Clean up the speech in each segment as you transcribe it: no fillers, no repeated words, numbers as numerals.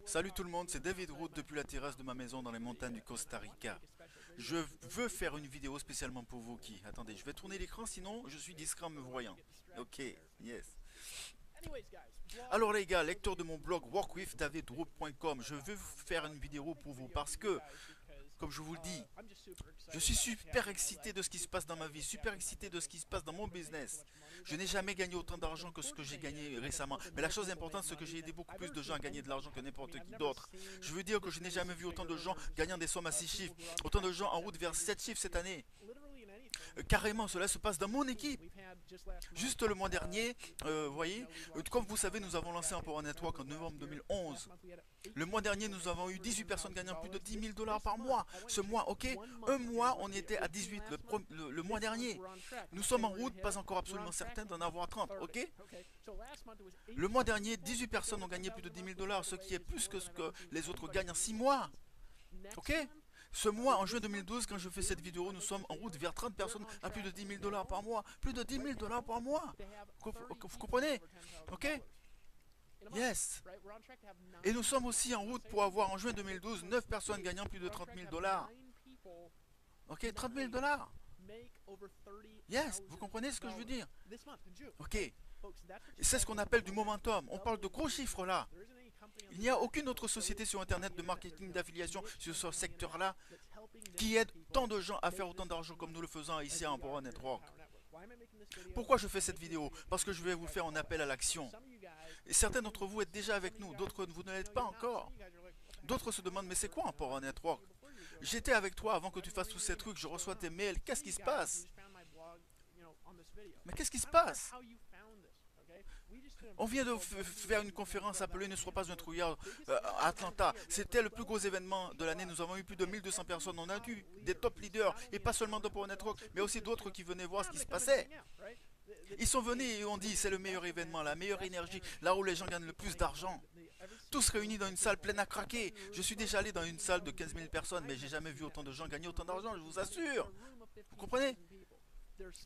Salut tout le monde, c'est David Root depuis la terrasse de ma maison dans les montagnes du Costa Rica. Je veux faire une vidéo spécialement pour vous qui... Attendez, je vais tourner l'écran sinon je suis discret en me voyant. Ok, yes. Alors les gars, lecteur de mon blog workwithdavidroot.com, je veux faire une vidéo pour vous parce que, comme je vous le dis, je suis super excité de ce qui se passe dans ma vie, super excité de ce qui se passe dans mon business. Je n'ai jamais gagné autant d'argent que ce que j'ai gagné récemment. Mais la chose importante, c'est que j'ai aidé beaucoup plus de gens à gagner de l'argent que n'importe qui d'autre. Je veux dire que je n'ai jamais vu autant de gens gagnant des sommes à 6 chiffres, autant de gens en route vers 7 chiffres cette année. Carrément, cela se passe dans mon équipe. Juste le mois dernier, vous voyez, comme vous savez, nous avons lancé un Power Network en novembre 2011. Le mois dernier, nous avons eu 18 personnes gagnant plus de 10 000 dollars par mois. Ce mois, ok, un mois, on était à 18 le mois dernier. Nous sommes en route, pas encore absolument certains d'en avoir 30, ok. Le mois dernier, 18 personnes ont gagné plus de 10 000 dollars, ce qui est plus que ce que les autres gagnent en 6 mois. Ok. Ce mois, en juin 2012, quand je fais cette vidéo, nous sommes en route vers 30 personnes à plus de 10 000 dollars par mois. Plus de 10 000 dollars par mois. Vous comprenez? Ok? Yes. Et nous sommes aussi en route pour avoir en juin 2012 9 personnes gagnant plus de 30 000 dollars. Ok, 30 000 dollars. Yes, vous comprenez ce que je veux dire? Ok. C'est ce qu'on appelle du momentum. On parle de gros chiffres là. Il n'y a aucune autre société sur Internet de marketing d'affiliation sur ce secteur-là qui aide tant de gens à faire autant d'argent comme nous le faisons ici à Power Network. Pourquoi je fais cette vidéo? Parce que je vais vous faire un appel à l'action. Et certains d'entre vous êtes déjà avec nous, d'autres vous ne l'êtes pas encore. D'autres se demandent, mais c'est quoi un Power Network? J'étais avec toi avant que tu fasses tous ces trucs, je reçois tes mails, qu'est-ce qui se passe? Mais qu'est-ce qui se passe? On vient de faire une conférence appelée Ne sois pas un trouillard à Atlanta. C'était le plus gros événement de l'année. Nous avons eu plus de 1200 personnes. On a eu des top leaders, et pas seulement de Power Network, mais aussi d'autres qui venaient voir ce qui se passait. Ils sont venus et ont dit c'est le meilleur événement, la meilleure énergie, là où les gens gagnent le plus d'argent. Tous réunis dans une salle pleine à craquer. Je suis déjà allé dans une salle de 15 000 personnes, mais j'ai jamais vu autant de gens gagner autant d'argent, je vous assure. Vous comprenez?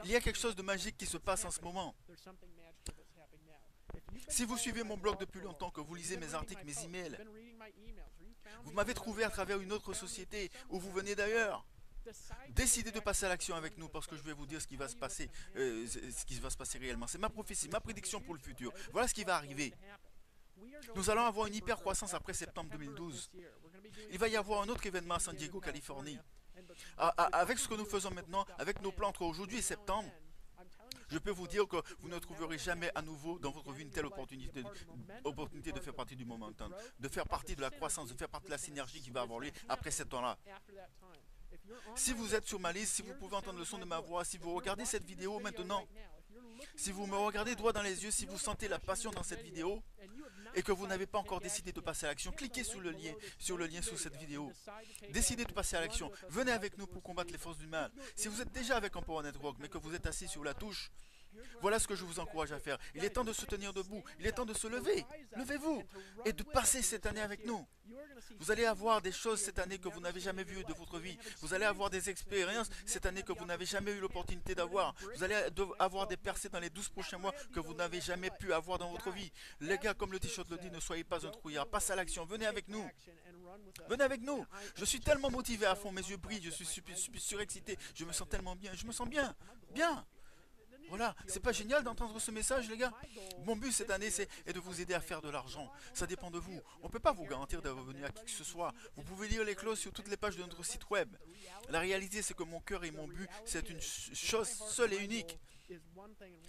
Il y a quelque chose de magique qui se passe en ce moment. Si vous suivez mon blog depuis longtemps, que vous lisez mes articles, mes emails, vous m'avez trouvé à travers une autre société, où vous venez d'ailleurs. Décidez de passer à l'action avec nous parce que je vais vous dire ce qui va se passer, réellement. C'est ma prophétie, ma prédiction pour le futur. Voilà ce qui va arriver. Nous allons avoir une hyper croissance après septembre 2012. Il va y avoir un autre événement à San Diego, Californie. Avec ce que nous faisons maintenant, avec nos plans entre aujourd'hui et septembre, je peux vous dire que vous ne trouverez jamais à nouveau dans votre vie une telle opportunité de faire partie du momentum, de faire partie de la croissance, de faire partie de la synergie qui va avoir lieu après ce temps-là. Si vous êtes sur ma liste, si vous pouvez entendre le son de ma voix, si vous regardez cette vidéo maintenant, si vous me regardez droit dans les yeux, si vous sentez la passion dans cette vidéo et que vous n'avez pas encore décidé de passer à l'action, cliquez sur le lien sous cette vidéo. Décidez de passer à l'action. Venez avec nous pour combattre les forces du mal. Si vous êtes déjà avec un Power Network mais que vous êtes assis sur la touche, voilà ce que je vous encourage à faire. Il est temps de se tenir debout. Il est temps de se lever. Levez-vous et de passer cette année avec nous. Vous allez avoir des choses cette année que vous n'avez jamais vues de votre vie. Vous allez avoir des expériences cette année que vous n'avez jamais eu l'opportunité d'avoir. Vous allez avoir des percées dans les 12 prochains mois que vous n'avez jamais pu avoir dans votre vie. Les gars, comme le t-shirt le dit, ne soyez pas un trouillard. Passez à l'action. Venez avec nous. Venez avec nous. Je suis tellement motivé à fond. Mes yeux brillent. Je suis surexcité. Je me sens tellement bien. Je me sens bien. Bien. Voilà, c'est pas génial d'entendre ce message les gars? Mon but cette année est de vous aider à faire de l'argent. Ça dépend de vous. On ne peut pas vous garantir de revenir à qui que ce soit. Vous pouvez lire les clauses sur toutes les pages de notre site web. La réalité c'est que mon cœur et mon but c'est une chose seule et unique.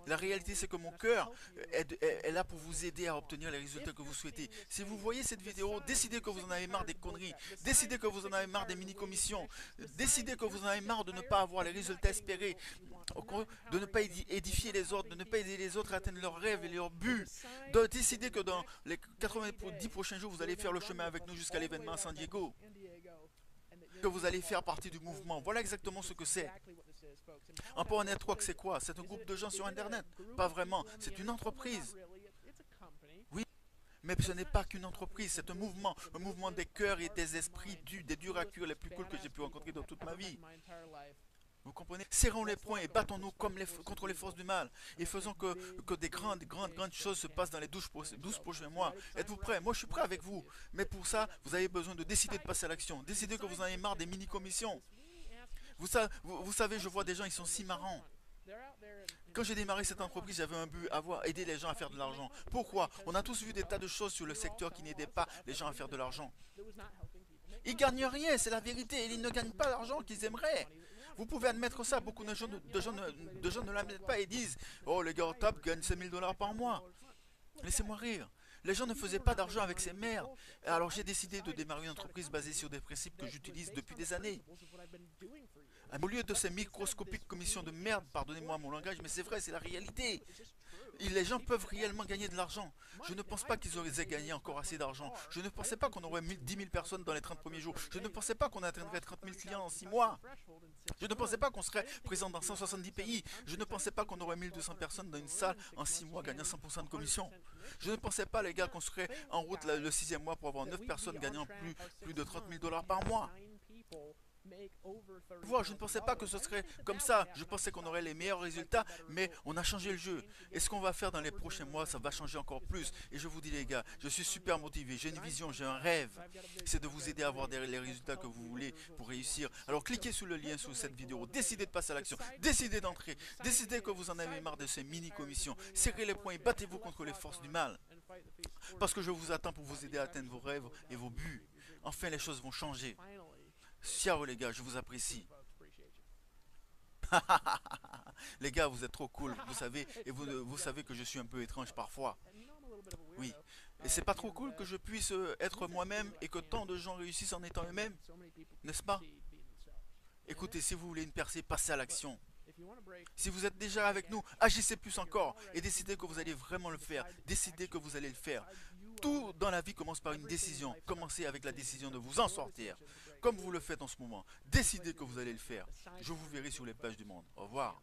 La réalité c'est que mon cœur est là pour vous aider à obtenir les résultats que vous souhaitez. Si vous voyez cette vidéo, décidez que vous en avez marre des conneries. Décidez que vous en avez marre des mini-commissions. Décidez que vous en avez marre de ne pas avoir les résultats espérés. De ne pas édifier les autres, de ne pas aider les autres à atteindre leurs rêves et leurs buts. De décider que dans les 90 prochains jours, vous allez faire le chemin avec nous jusqu'à l'événement à San Diego. Que vous allez faire partie du mouvement. Voilà exactement ce que c'est. Un Power Network, c'est quoi? C'est un groupe de gens sur Internet? Pas vraiment, c'est une entreprise. Oui, mais ce n'est pas qu'une entreprise, c'est un mouvement des cœurs et des esprits des durs à cuire les plus cool que j'ai pu rencontrer dans toute ma vie. Vous comprenez? Serrons les poings et battons-nous contre les forces du mal. Et faisons que des grandes choses se passent dans les 12 prochains mois. Êtes-vous prêts? Moi, je suis prêt avec vous. Mais pour ça, vous avez besoin de décider de passer à l'action. Décidez que vous en avez marre des mini-commissions. Vous savez, je vois des gens, ils sont si marrants. Quand j'ai démarré cette entreprise, j'avais un but, aider les gens à faire de l'argent. Pourquoi? On a tous vu des tas de choses sur le secteur qui n'aidaient pas les gens à faire de l'argent. Ils gagnent rien, c'est la vérité. Ils ne gagnent pas l'argent qu'ils aimeraient. Vous pouvez admettre ça. Beaucoup de gens ne l'admettent pas et disent: oh, les gars au top gagnent 5000 dollars par mois. Laissez-moi rire. Les gens ne faisaient pas d'argent avec ces merdes. Alors j'ai décidé de démarrer une entreprise basée sur des principes que j'utilise depuis des années. Au lieu de ces microscopiques commissions de merde, pardonnez-moi mon langage, mais c'est vrai, c'est la réalité. Les gens peuvent réellement gagner de l'argent. Je ne pense pas qu'ils auraient gagné encore assez d'argent. Je ne pensais pas qu'on aurait 10 000 personnes dans les 30 premiers jours. Je ne pensais pas qu'on atteindrait 30 000 clients en 6 mois. Je ne pensais pas qu'on serait présent dans 170 pays. Je ne pensais pas qu'on aurait 1200 personnes dans une salle en 6 mois gagnant 100% de commission. Je ne pensais pas, les gars, qu'on serait en route le 6e mois pour avoir 9 personnes gagnant plus de 30 000 dollars par mois. Je ne pensais pas que ce serait comme ça. Je pensais qu'on aurait les meilleurs résultats, mais on a changé le jeu. Et ce qu'on va faire dans les prochains mois, ça va changer encore plus. Et je vous dis, les gars, je suis super motivé. J'ai une vision, j'ai un rêve. C'est de vous aider à avoir les résultats que vous voulez pour réussir. Alors cliquez sur le lien sous cette vidéo. Décidez de passer à l'action. Décidez d'entrer. Décidez que vous en avez marre de ces mini-commissions. Serrez les poings et battez-vous contre les forces du mal. Parce que je vous attends pour vous aider à atteindre vos rêves et vos buts. Enfin, les choses vont changer. Ciao les gars, je vous apprécie. Les gars, vous êtes trop cool, vous savez, et vous savez que je suis un peu étrange parfois. Oui. Et c'est pas trop cool que je puisse être moi-même et que tant de gens réussissent en étant eux-mêmes, n'est-ce pas? Écoutez, si vous voulez une percée, passez à l'action. Si vous êtes déjà avec nous, agissez plus encore et décidez que vous allez vraiment le faire. Décidez que vous allez le faire. Tout dans la vie commence par une décision. Commencez avec la décision de vous en sortir, comme vous le faites en ce moment. Décidez que vous allez le faire. Je vous verrai sur les pages du monde. Au revoir.